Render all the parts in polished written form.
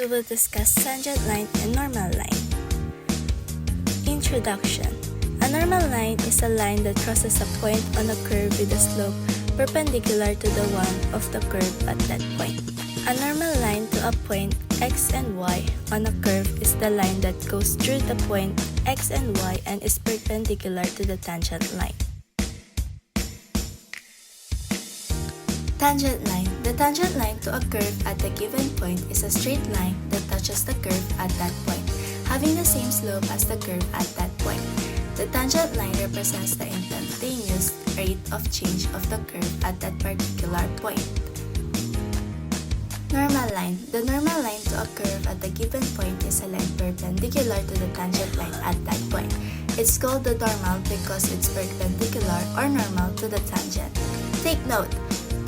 We will discuss tangent line and normal line. Introduction. A normal line is a line that crosses a point on a curve with a slope perpendicular to the one of the curve at that point. A normal line to a point x and y on a curve is the line that goes through the point x and y and is perpendicular to the tangent line. Tangent line. The tangent line to a curve at a given point is a straight line that touches the curve at that point, having the same slope as the curve at that point. The tangent line represents the instantaneous rate of change of the curve at that particular point. Normal line. The normal line to a curve at a given point is a line perpendicular to the tangent line at that point. It's called the normal because it's perpendicular or normal to the tangent. Take note,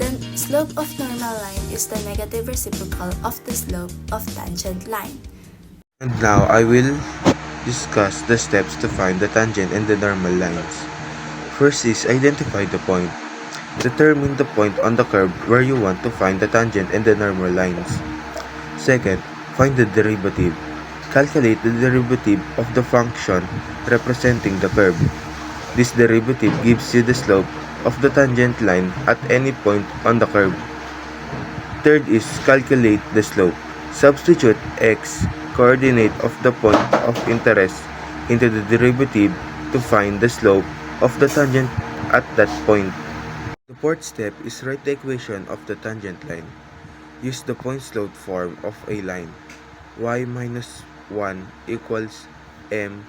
the slope of normal line is the negative reciprocal of the slope of tangent line. And now I will discuss the steps to find the tangent and the normal lines. First is identify the point. Determine the point on the curve where you want to find the tangent and the normal lines. Second, find the derivative. Calculate the derivative of the function representing the curve. This derivative gives you the slope of the tangent line at any point on the curve. Third is calculate the slope. Substitute x, coordinate of the point of interest, into the derivative to find the slope of the tangent at that point. The fourth step is write the equation of the tangent line. Use the point slope form of a line. Y minus 1 equals m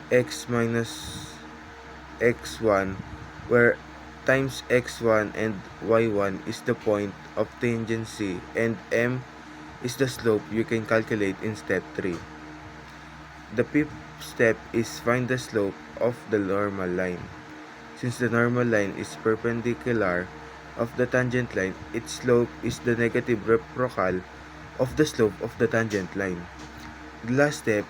x minus x1, where times x1 and y1 is the point of tangency and m is the slope you can calculate in step 3. The fifth step is find the slope of the normal line. Since the normal line is perpendicular of the tangent line, its slope is the negative reciprocal of the slope of the tangent line. The last step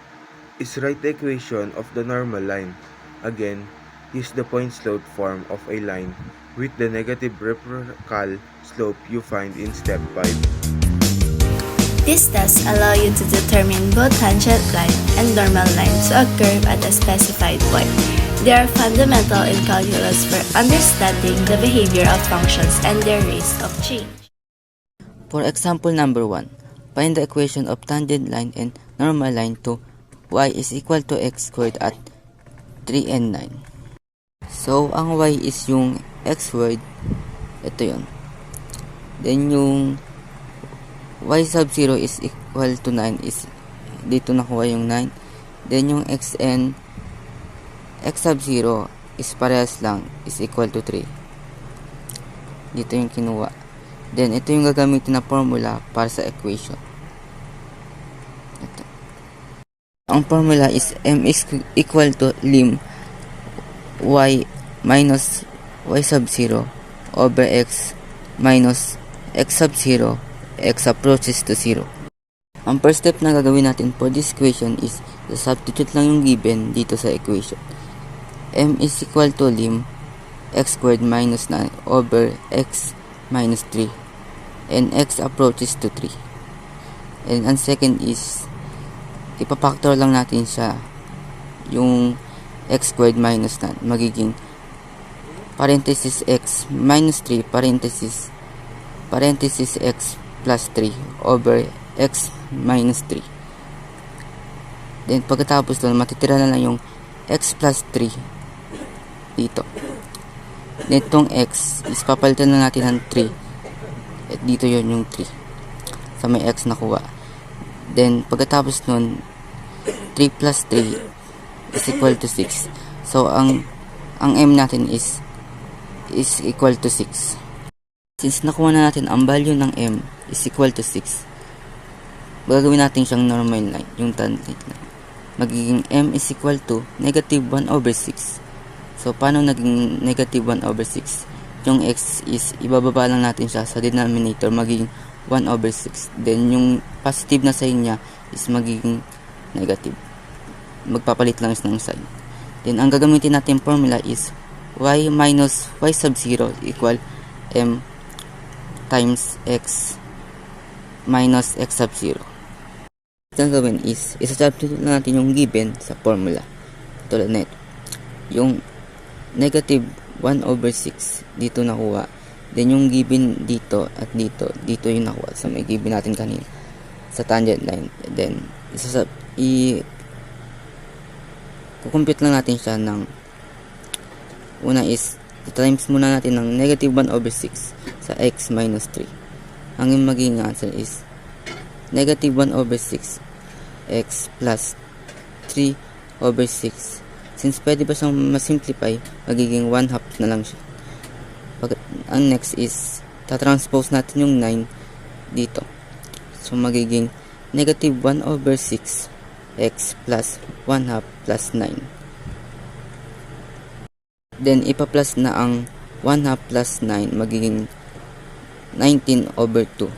is write the equation of the normal line. Again, use the point slope form of a line with the negative reciprocal slope you find in step 5. This tests allow you to determine both tangent line and normal line to a curve at a specified point. They are fundamental in calculus for understanding the behavior of functions and their rates of change. For example number 1, find the equation of tangent line and normal line to y is equal to x squared at 3 and 9. So, ang y is yung x squared, ito yun. Then, yung y sub 0 is equal to 9, is dito nakuha yung 9. Then, yung x sub 0 is parehas lang, is equal to 3. Dito yung kinuha. Then, ito yung gagamitin na formula para sa equation. Ito. Ang formula is m is equal to lim y minus y sub 0 over x minus x sub 0, x approaches to 0. Ang first step na gagawin natin for this equation is substitute lang yung given dito sa equation. M is equal to lim x squared minus 9 over x minus 3, and x approaches to 3. And ang second is ipapactor lang natin siya, yung x squared minus 9 magiging parenthesis x minus 3 parenthesis x plus 3 over x minus 3. Then pagkatapos doon, matitira na lang yung x plus 3 dito. Then itong x is papalitan na natin ng 3 at dito yon yung 3 sa may x nakuha. Then pagkatapos nun, 3 plus 3 is equal to 6. So ang m natin is equal to 6. Since nakuha na natin ang value ng m is equal to 6, gagawin natin siyang normal line, yung tangent line. Magiging m is equal to negative 1 over 6. So paano naging negative 1 over 6? Yung x is ibababa lang natin siya sa denominator, magiging 1 over 6. Then yung positive na sign niya is magiging negative. Magpapalit lang ng sign. Then ang gagamitin natin formula is y minus y sub 0 equal m times x minus x sub 0. Ang gawin is, isasubstitute lang natin yung given sa formula. Tulad na ito. Yung negative 1 over 6 dito nakuha. Then yung given dito at dito yung nakuha sa may given natin kanina sa tangent line. Then kukompute lang natin siya ng una is times muna natin ng negative 1 over 6 sa x minus 3. Ang magiging answer is negative 1 over 6 x plus 3 over 6. Since pwede pa siyang masimplify, magiging 1/2 na lang siya. Ang next is tatranspose natin yung 9 dito. So magiging negative 1 over 6 x plus 1/2 plus 9. Then ipa-plus na ang 1/2 plus 9, magiging 19 over 2.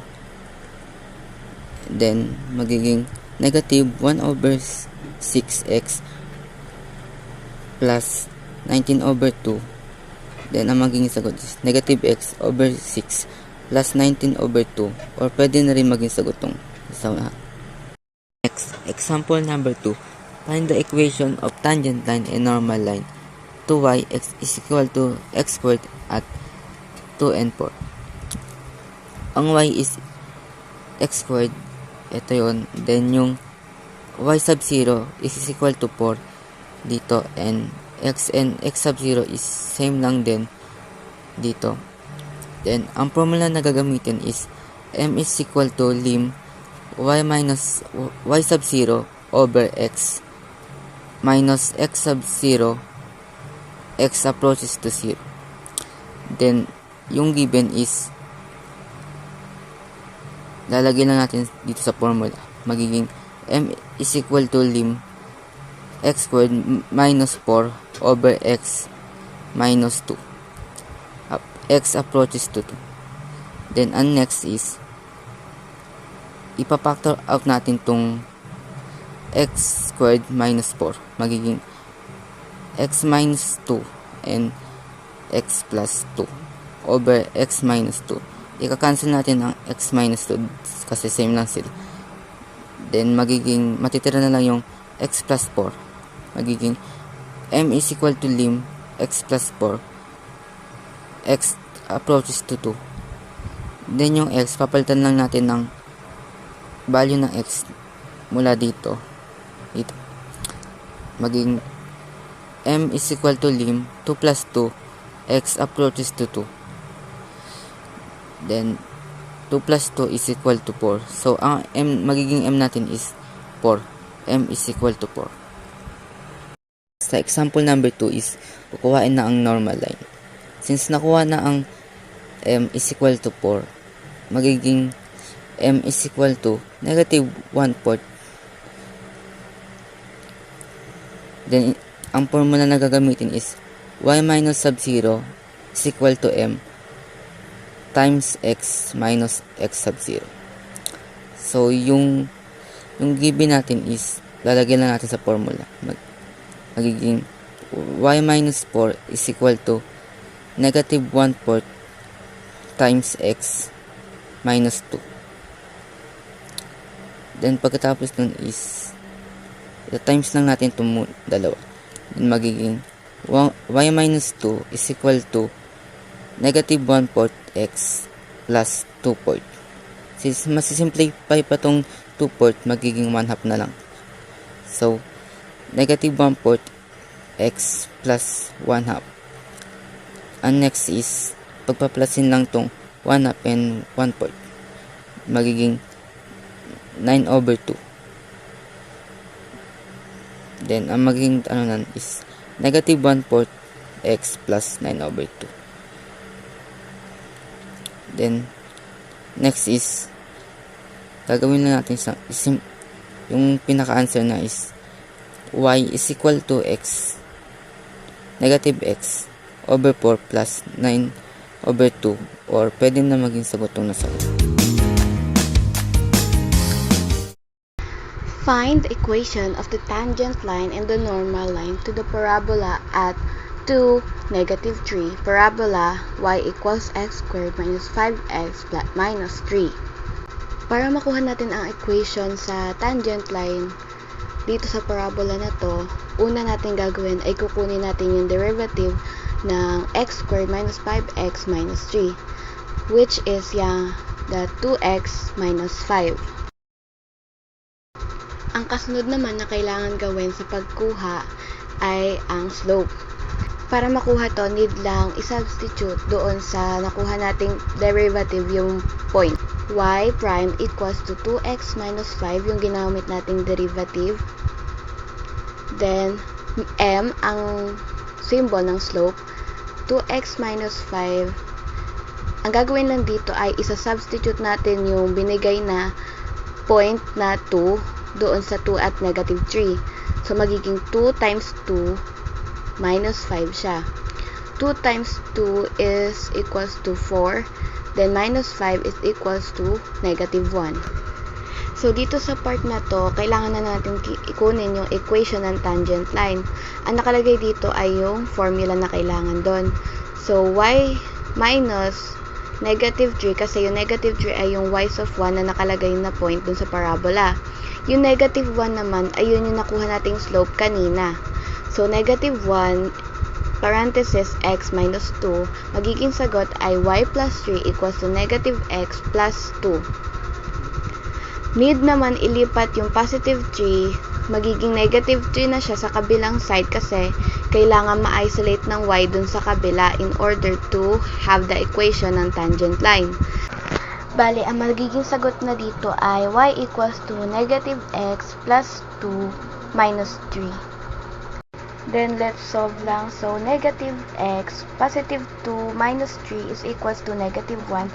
Then magiging negative 1 over 6x plus 19 over 2. Then ang magiging sagot is negative x over 6 plus 19 over 2, or pwede na rin maging sagot tong sa next. Example number 2. Find the equation of tangent line and normal line to y x is equal to x squared at 2 and 4. Ang y is x squared, ito yun. Then yung y sub 0 is equal to 4 dito, and x sub 0 is same lang din dito. Then ang formula na gagamitin is m is equal to lim y minus y sub 0 over x minus x sub 0 x approaches to 0. Then yung given is lalagyan na natin dito sa formula. Magiging m is equal to lim x squared minus 4 over x minus 2. X approaches to 2. Then ang next is ipapactor out natin tong x squared minus 4. Magiging x minus 2 and x plus 2 over x minus 2. Ika-cancel natin ang x minus 2 kasi same lang sila. Then magiging matitira na lang yung x plus 4. Magiging m is equal to lim x plus 4 x approaches to 2. Then yung x, papalitan lang natin ng value ng x mula dito. Magiging m is equal to lim 2 plus 2 x approaches to 2. Then 2 plus 2 is equal to 4. So ang magiging m natin is 4. M is equal to 4. Sa example number 2 is kukuhain na ang normal line. Since nakuha na ang m is equal to 4, magiging m is equal to negative 1/4. Then ang formula na gagamitin is y minus sub 0 is equal to m times x minus x sub 0. So yung given natin is lalagyan lang natin sa formula. Magiging y minus 4 is equal to negative 1/4 times x minus 2. Then pagkatapos nun is times lang natin itong dalawa. Then magiging y minus 2 is equal to negative 1/4 x plus 2/4. Since masisimplify pa tong 2/4, magiging 1/2 na lang. So, negative 1/4 x plus 1/2. Ang next is, pagpaplasin lang tong 1/2 and 1/4. Magiging 9 over 2. Then, ang magiging is negative 1/4 x plus 9 over 2. Then, next is, gagawin na natin yung pinaka-answer na is y is equal to x, negative x over 4 plus 9 over 2, or pwede na maging sagot itong nasagot. Find the equation of the tangent line and the normal line to the parabola at 2, negative 3, parabola y equals x squared minus 5x minus 3. Para makuha natin ang equation sa tangent line dito sa parabola na to, una natin gagawin ay kukunin natin yung derivative ng x squared minus 5x minus 3, which is the 2x minus 5. Ang kasunod naman na kailangan gawin sa pagkuha ay ang slope. Para makuha to, need lang i-substitute doon sa nakuha nating derivative yung point. Y prime equals to 2x minus 5, yung ginamit nating derivative. Then, m, ang symbol ng slope, 2x minus 5. Ang gagawin lang dito ay isa-substitute natin yung binigay na point na 2 doon sa 2 at negative 3. So, magiging 2 times 2 minus 5 siya. 2 times 2 is equals to 4. Then, minus 5 is equals to negative 1. So, dito sa part na to, kailangan na natin ikunin yung equation ng tangent line. Ang nakalagay dito ay yung formula na kailangan doon. So, y minus negative 3, kasi yung negative 3 ay yung y's of 1 na nakalagay na point dun sa parabola. Yung negative 1 naman ay yun yung nakuha nating slope kanina. So, negative 1 parenthesis x minus 2, magiging sagot ay y plus 3 equals to negative x plus 2. Need naman ilipat yung positive 3, magiging negative 3 na siya sa kabilang side kasi kailangan ma-isolate ng y dun sa kabila in order to have the equation ng tangent line. Bale, ang magiging sagot na dito ay y equals to negative x plus 2 minus 3. Then, let's solve lang. So, negative x, positive 2 minus 3 is equals to negative 1.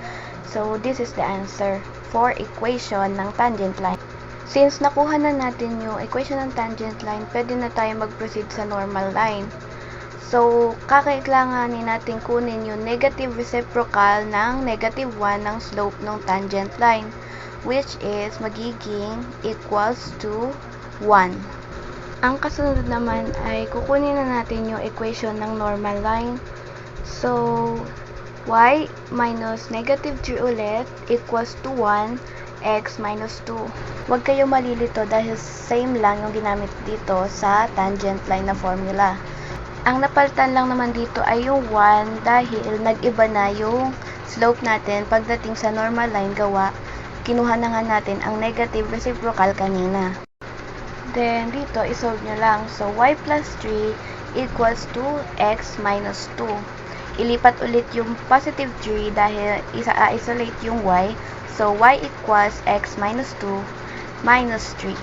So, this is the answer for equation ng tangent line. Since nakuha na natin yung equation ng tangent line, pwede na tayo mag-proceed sa normal line. So, kakailanganin natin kunin yung negative reciprocal ng negative 1 ng slope ng tangent line, which is magiging equals to 1. Ang kasunod naman ay kukunin na natin yung equation ng normal line. So, y minus negative 3 ulit equals to 1, x minus 2. Huwag kayo malilito dahil same lang yung ginamit dito sa tangent line na formula. Ang napalitan lang naman dito ay yung 1 dahil nag-iba na yung slope natin pagdating sa normal line gawa. Kinuha na nga natin ang negative reciprocal kanina. Then, dito, isolve nyo lang. So, y plus 3 equals to x minus 2. Ilipat ulit yung positive 3 dahil isa-isolate yung y. So, y equals x minus 2 minus 3.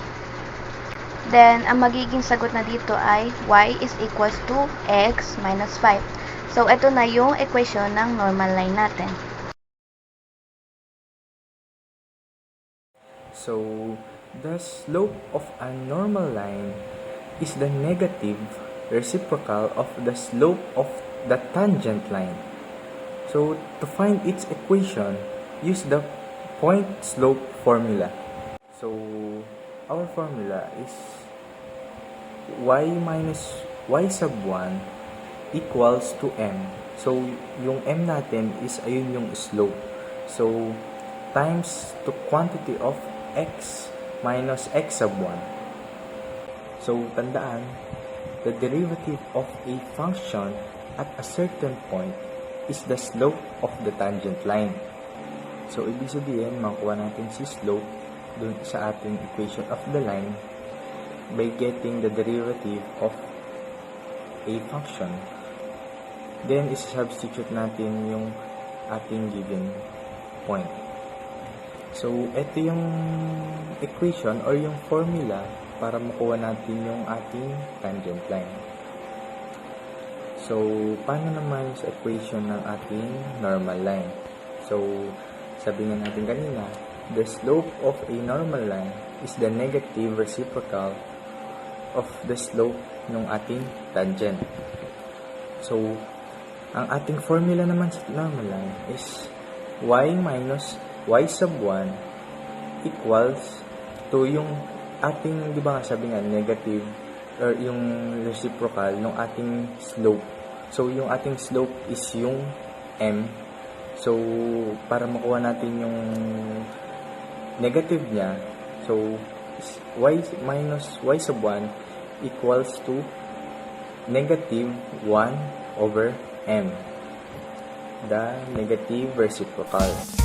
Then, ang magiging sagot na dito ay y is equals to x minus 5. So, ito na yung equation ng normal line natin. So, the slope of a normal line is the negative reciprocal of the slope of the tangent line. So, to find its equation, use the point-slope formula. So, our formula is y minus y sub 1 equals to m. So, yung m natin is ayun yung slope. So, times the quantity of x minus x sub 1. So, tandaan, the derivative of a function at a certain point is the slope of the tangent line. So, ibig sabihin, makuha natin si slope dun sa ating equation of the line by getting the derivative of a function. Then, is-substitute natin yung ating given point. So, ito yung equation or yung formula para makuha natin yung ating tangent line. So, paano naman sa equation ng ating normal line? So, sabi nga natin kanina, the slope of a normal line is the negative reciprocal of the slope ng ating tangent. So, ang ating formula naman sa normal line is y minus y sub 1 equals to yung ating, di ba nga sabi nga, negative or yung reciprocal ng ating slope. So, yung ating slope is yung m. So, para makuha natin yung negative niya, so y minus y sub 1 equals to negative 1 over m, the negative reciprocal.